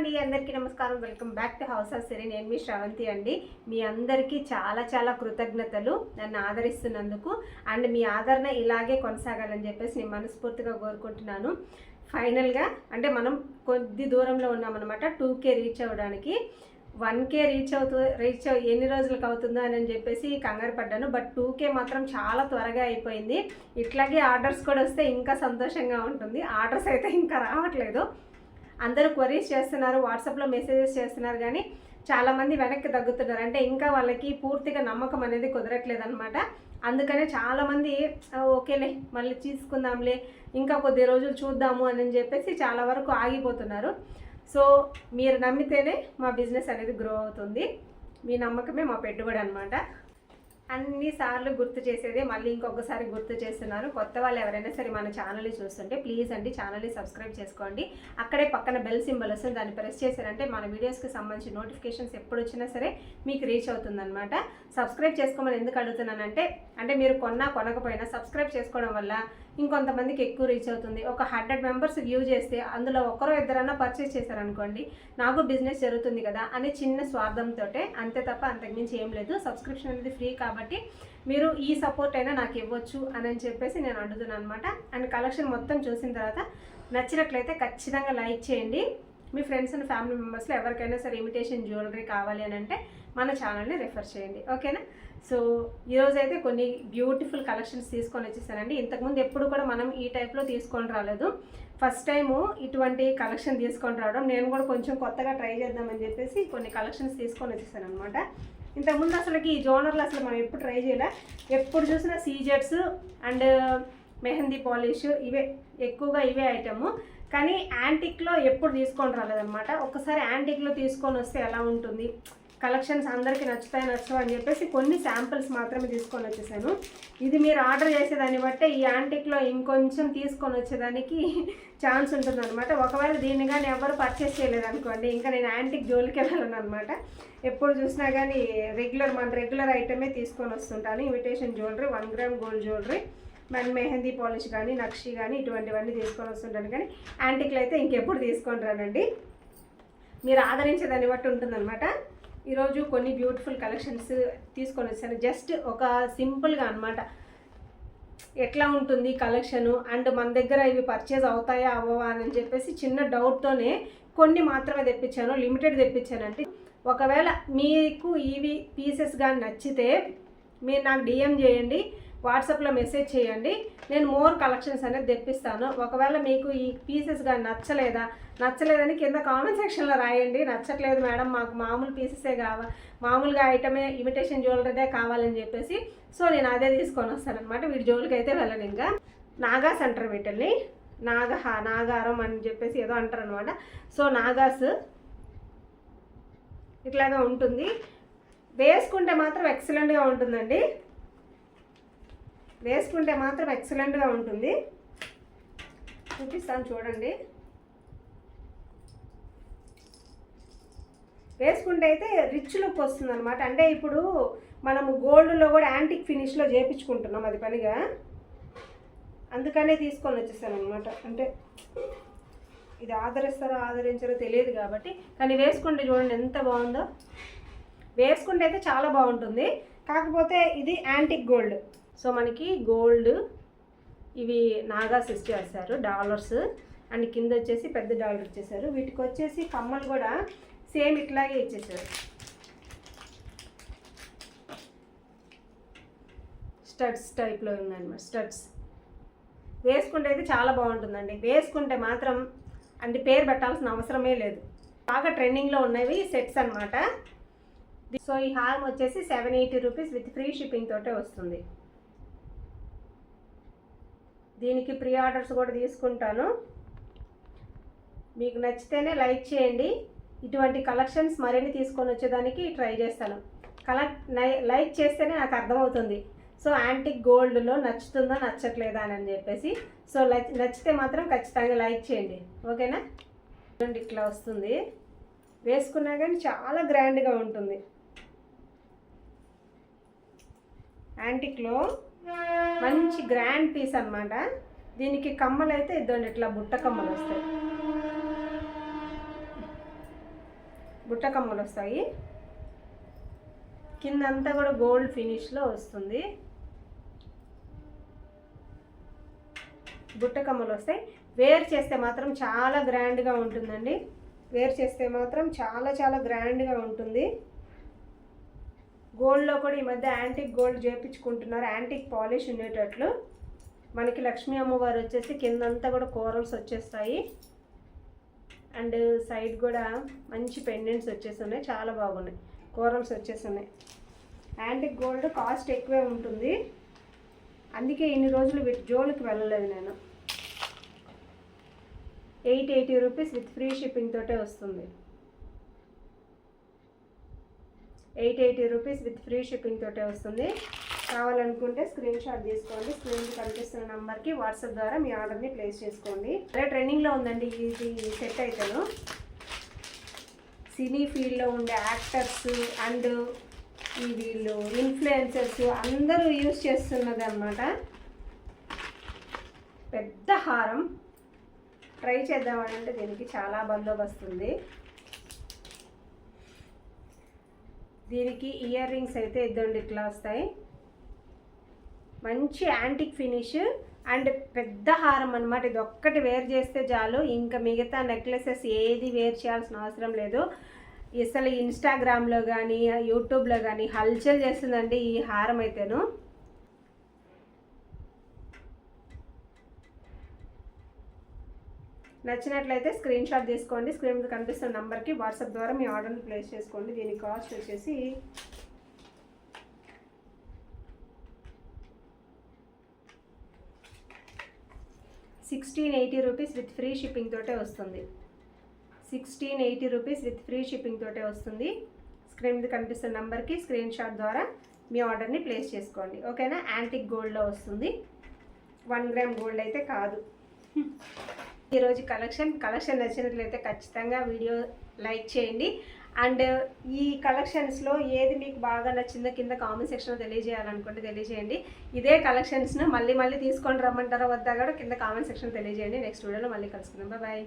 అండి, అందరికీ నమస్కారం. Welcome back to house of Siri. నేను మీ శ్రవంతి అండి. మీ అందరికీ చాలా కృతజ్ఞతలు నన్ను ఆదరిస్తున్నందుకు. అండ్ మీ ఆదరణ ఇలాగే కొనసాగాలని చెప్పేసి నేను మనస్ఫూర్తిగా కోరుకుంటున్నాను. ఫైనల్గా అంటే మనం కొద్ది దూరంలో ఉన్నామన్నమాట 2K రీచ్ అవ్వడానికి. 1K రీచ్ ఎన్ని రోజులకు అవుతుందో అని చెప్పేసి కంగారు పడ్డాను. బట్ 2K మాత్రం చాలా త్వరగా అయిపోయింది. ఇట్లాగే ఆర్డర్స్ కూడా వస్తే ఇంకా సంతోషంగా ఉంటుంది. ఆర్డర్స్ అయితే ఇంకా రావట్లేదు. అందరూ క్వరీస్ చేస్తున్నారు, వాట్సాప్లో మెసేజెస్ చేస్తున్నారు, కానీ చాలామంది వెనక్కి తగ్గుతున్నారు. అంటే ఇంకా వాళ్ళకి పూర్తిగా నమ్మకం అనేది కుదరట్లేదు అనమాట. అందుకనే చాలామంది ఓకేలే మళ్ళీ తీసుకుందాంలే, ఇంకా కొద్ది రోజులు చూద్దాము అని చెప్పేసి చాలా వరకు ఆగిపోతున్నారు. సో మీరు నమ్మితేనే మా బిజినెస్ అనేది గ్రో అవుతుంది. మీ నమ్మకమే మా పెట్టుబడి అనమాట. అన్నిసార్లు గుర్తు చేసేదే మళ్ళీ ఇంకొకసారి గుర్తు చేస్తున్నాను. కొత్త వాళ్ళు ఎవరైనా సరే మన ఛానల్ని చూస్తుంటే ప్లీజ్ అండి ఛానల్ని సబ్స్క్రైబ్ చేసుకోండి. అక్కడే పక్కన బెల్ సింబల్ వస్తుంది, దాన్ని ప్రెస్ చేశారంటే మన వీడియోస్కి సంబంధించిన నోటిఫికేషన్స్ ఎప్పుడు వచ్చినా సరే మీకు రీచ్ అవుతుందన్నమాట. సబ్స్క్రైబ్ చేసుకోమని ఎందుకు అడుగుతున్నానంటే మీరు కొనకపోయినా సబ్స్క్రైబ్ చేసుకోవడం వల్ల ఇంకొంతమందికి ఎక్కువ రీచ్ అవుతుంది. ఒక 100 మెంబర్స్ వ్యూ చేస్తే అందులో ఒకరో ఇద్దరన్నా పర్చేస్ చేశారనుకోండి, నాకు బిజినెస్ జరుగుతుంది కదా అని చిన్న స్వార్థంతో, అంతే తప్ప అంతకుమించి ఏం లేదు. సబ్స్క్రిప్షన్ అనేది ఫ్రీ కాబట్టి మీరు ఈ సపోర్ట్ అయినా నాకు ఇవ్వచ్చు అని చెప్పేసి నేను అడుగుతున్నాను అనమాట. అండ్ కలెక్షన్ మొత్తం చూసిన తర్వాత నచ్చినట్లయితే ఖచ్చితంగా లైక్ చేయండి. మీ ఫ్రెండ్స్ అండ్ ఫ్యామిలీ మెంబర్స్లో ఎవరికైనా సరే ఇమిటేషన్ జ్యువెలరీ కావాలి అని అంటే మన ఛానల్ని రెఫర్ చేయండి, ఓకేనా? సో ఈరోజు అయితే కొన్ని బ్యూటిఫుల్ కలెక్షన్స్ తీసుకొని వచ్చేసానండి. ఇంతకుముందు ఎప్పుడు కూడా మనం ఈ టైప్లో తీసుకొని రాలేదు. ఫస్ట్ టైము ఇటువంటి కలెక్షన్ తీసుకొని రావడం, నేను కూడా కొంచెం కొత్తగా ట్రై చేద్దామని చెప్పేసి కొన్ని కలెక్షన్స్ తీసుకొని వచ్చేసాను అనమాట. ఇంతకుముందు అసలుకి ఈ జోనర్లు అసలు మనం ఎప్పుడు ట్రై చేయలే. ఎప్పుడు చూసినా సీజెట్స్ అండ్ మెహందీ పాలిష్ ఎక్కువగా ఇవే ఐటము. కానీ యాంటిక్లో ఎప్పుడు తీసుకొని రాలేదన్నమాట. ఒకసారి యాంటిక్లో తీసుకొని వస్తే ఎలా ఉంటుంది, కలెక్షన్స్ అందరికీ నచ్చుతాయి అని చెప్పేసి కొన్ని శాంపిల్స్ మాత్రమే తీసుకొని వచ్చేసాను. ఇది మీరు ఆర్డర్ చేసేదాన్ని బట్టే ఈ యాంటిక్లో ఇంకొంచెం తీసుకొని వచ్చేదానికి ఛాన్స్ ఉంటుందన్నమాట. ఒకవేళ దీన్ని కానీ ఎవరు పర్చేస్ చేయలేదనుకోండి, ఇంకా నేను యాంటిక్ జోలికి వెళ్ళాను అనమాట. ఎప్పుడు చూసినా కానీ మన రెగ్యులర్ ఐటమే తీసుకొని వస్తుంటాను. Imitation jewellery, 1 gram gold jewellery, మన మెహందీ పాలిష్ కానీ నక్షి కానీ ఇటువంటివన్నీ తీసుకొని వస్తుంటాను. కానీ యాంటిక్లు అయితే ఇంకెప్పుడు తీసుకొని రానండి. మీరు ఆదరించేదాన్ని బట్టి ఉంటుందన్నమాట. ఈరోజు కొన్ని బ్యూటిఫుల్ కలెక్షన్స్ తీసుకొని వచ్చాను. జస్ట్ ఒక సింపుల్గా అనమాట, ఎట్లా ఉంటుంది కలెక్షను అండ్ మన దగ్గర ఇవి పర్చేజ్ అవుతాయా అవ్వవా అని చెప్పేసి చిన్న డౌట్తోనే కొన్ని మాత్రమే తెప్పించాను, లిమిటెడ్ తెప్పించాను. అంటే ఒకవేళ మీకు ఇవి పీసెస్ కానీ నచ్చితే మీరు నాకు డిఎం చేయండి, వాట్సాప్లో మెసేజ్ చేయండి, నేను మోర్ కలెక్షన్స్ అనేది తెప్పిస్తాను. ఒకవేళ మీకు ఈ పీసెస్ కానీ నచ్చలేదని కింద కామెంట్ సెక్షన్లో రాయండి. నచ్చట్లేదు మేడం, మాకు మామూలు పీసెసే మామూలుగా ఐటమే ఇమిటేషన్ జ్యువెలరీదే కావాలని చెప్పేసి, సో నేను అదే తీసుకొని వస్తానమాట. వీటి జోలికి అయితే వెళ్ళను. ఇంకా నాగాస్ అంటారు వీటిని, నాగారం అని చెప్పేసి ఏదో అంటారు అనమాట. సో నాగాస్ ఇట్లాగా ఉంటుంది. వేసుకుంటే మాత్రం ఎక్సలెంట్గా ఉంటుందండి. వేసుకుంటే మాత్రం ఎక్సలెంట్గా ఉంటుంది. చూపిస్తాను చూడండి. వేసుకుంటే అయితే రిచ్ లుక్ వస్తుంది అనమాట. అంటే ఇప్పుడు మనము గోల్డ్లో కూడా యాంటిక్ ఫినిష్లో చేయించుకుంటున్నాం అది పనిగా, అందుకనే తీసుకొని వచ్చేసాను అనమాట. అంటే ఇది ఆదరించారో తెలియదు కాబట్టి, కానీ వేసుకుంటే చూడండి ఎంత బాగుందో. వేసుకుంటే అయితే చాలా బాగుంటుంది. కాకపోతే ఇది యాంటిక్ గోల్డ్. సో మనకి గోల్డ్ ఇవి నాగాస్ ఇచ్చేసారు, డాలర్స్, అండ్ కింద వచ్చేసి పెద్ద డాలర్ ఇచ్చేసారు. వీటికి వచ్చేసి కమ్మలు కూడా సేమ్ ఇట్లాగే ఇచ్చేసారు. స్టడ్స్ టైప్లో ఉన్నాయన్నమాట. స్టడ్స్ వేసుకుంటే అయితే చాలా బాగుంటుందండి. వేసుకుంటే మాత్రం అంటే పేరు పెట్టాల్సిన అవసరమే లేదు. బాగా ట్రెండింగ్లో ఉన్నవి సెట్స్ అనమాట. సో ఈ హారం వచ్చేసి 780 రూపీస్ విత్ ఫ్రీ షిప్పింగ్ తోటే వస్తుంది. దీనికి ప్రీ ఆర్డర్స్ కూడా తీసుకుంటాను. మీకు నచ్చితేనే లైక్ చేయండి. ఇటువంటి కలెక్షన్స్ మరిన్ని తీసుకొని వచ్చేదానికి ట్రై చేస్తాను. లైక్ చేస్తేనే నాకు అర్థమవుతుంది. సో యాంటిక్ గోల్డ్లో నచ్చుతుందా నచ్చట్లేదా అని చెప్పేసి. సో నచ్చితే మాత్రం ఖచ్చితంగా లైక్ చేయండి, ఓకేనా? ఇట్లా వస్తుంది. వేసుకున్నా కానీ చాలా గ్రాండ్గా ఉంటుంది. యాంటిక్లో మంచి గ్రాండ్ పీస్ అన్నమాట. దీనికి కమ్మలు అయితే ఇద్దండి, ఇట్లా బుట్ట కమ్మలు వస్తాయి. బుట్ట కమ్మలు వస్తాయి. కిందంతా కూడా గోల్డ్ ఫినిష్లో వస్తుంది. బుట్ట కమ్మలు వస్తాయి. వేర్ చేస్తే మాత్రం చాలా గ్రాండ్గా ఉంటుందండి. వేర్ చేస్తే మాత్రం చాలా చాలా గ్రాండ్గా ఉంటుంది. గోల్డ్లో కూడా ఈ మధ్య యాంటిక్ గోల్డ్ చేయించుకుంటున్నారు, యాంటిక్ పాలిష్ ఉండేటట్లు. మనకి లక్ష్మీ అమ్మవారు వచ్చేసి కిందంతా కూడా కోరల్స్ వచ్చేస్తాయి. అండ్ సైడ్ కూడా మంచి పెండెంట్స్ వచ్చేస్తున్నాయి, చాలా బాగున్నాయి. కోరల్స్ వచ్చేస్తున్నాయి. యాంటిక్ గోల్డ్ కాస్ట్ ఎక్కువే ఉంటుంది, అందుకే ఇన్ని రోజులు వీటి జోలికి వెళ్ళలేదు నేను. 880 రూపీస్ విత్ ఫ్రీ షిప్పింగ్ తోటే వస్తుంది. 880 రూపీస్ విత్ ఫ్రీ షిప్పింగ్ తోటే వస్తుంది. కావాలనుకుంటే స్క్రీన్ షాట్ తీసుకోండి. స్క్రీన్ కనిపిస్తున్న నెంబర్కి వాట్సాప్ ద్వారా మీ ఆర్డర్ని ప్లేస్ చేసుకోండి. అదే ట్రెండింగ్లో ఉందండి ఇది సెట్ అయితేను. సినీ ఫీల్డ్లో ఉండే యాక్టర్స్ అండ్ ఈ వీళ్ళు ఇన్ఫ్లుయెన్సర్స్ అందరూ యూజ్ చేస్తున్నది అన్నమాట. పెద్ద హారం ట్రై చేద్దామని అంటే దీనికి చాలా బందోబస్తు ఉంది. దీనికి ఇయర్ రింగ్స్ అయితే ఇద్దండి ఇట్లా వస్తాయి. మంచి యాంటిక్ ఫినిష్ అండ్ పెద్ద హారం అనమాట. ఇది ఒక్కటి వేర్ చేస్తే చాలు, ఇంకా మిగతా నెక్లెసెస్ ఏది వేర్ చేయాల్సిన అవసరం లేదు. అసలు ఇన్స్టాగ్రామ్లో కానీ యూట్యూబ్లో కానీ హల్చల్ చేస్తుందండి ఈ హారం అయితేను. నచ్చినట్లయితే స్క్రీన్ షాట్ తీసుకోండి. స్క్రీన్ మీద కనిపిస్తున్న నెంబర్కి వాట్సాప్ ద్వారా మీ ఆర్డర్ని ప్లేస్ చేసుకోండి. దీని కాస్ట్ వచ్చేసి $1680 రూపీస్ విత్ ఫ్రీ షిప్పింగ్ తోటే వస్తుంది. 1680 రూపీస్ విత్ ఫ్రీ షిప్పింగ్ తోటే వస్తుంది. స్క్రీన్ మీద కనిపిస్తున్న నెంబర్కి స్క్రీన్ షాట్ ద్వారా మీ ఆర్డర్ని ప్లేస్ చేసుకోండి. ఓకేనా? యాంటిక్ గోల్డ్లో వస్తుంది, 1 గ్రామ్ గోల్డ్ అయితే కాదు. ఈరోజు కలెక్షన్ నచ్చినట్లయితే ఖచ్చితంగా వీడియో లైక్ చేయండి. అండ్ ఈ కలెక్షన్స్లో ఏది మీకు బాగా నచ్చిందో కింద కామెంట్ సెక్షన్లో తెలియజేయాలనుకుంటే తెలియజేయండి. ఇదే కలెక్షన్స్ను మళ్ళీ తీసుకొని రమ్మంటారో వద్దా కూడా కింద కామెంట్ సెక్షన్లో తెలియజేయండి. నెక్స్ట్ వీడియోలో మళ్ళీ కలుసుకుందాం. బాయ్.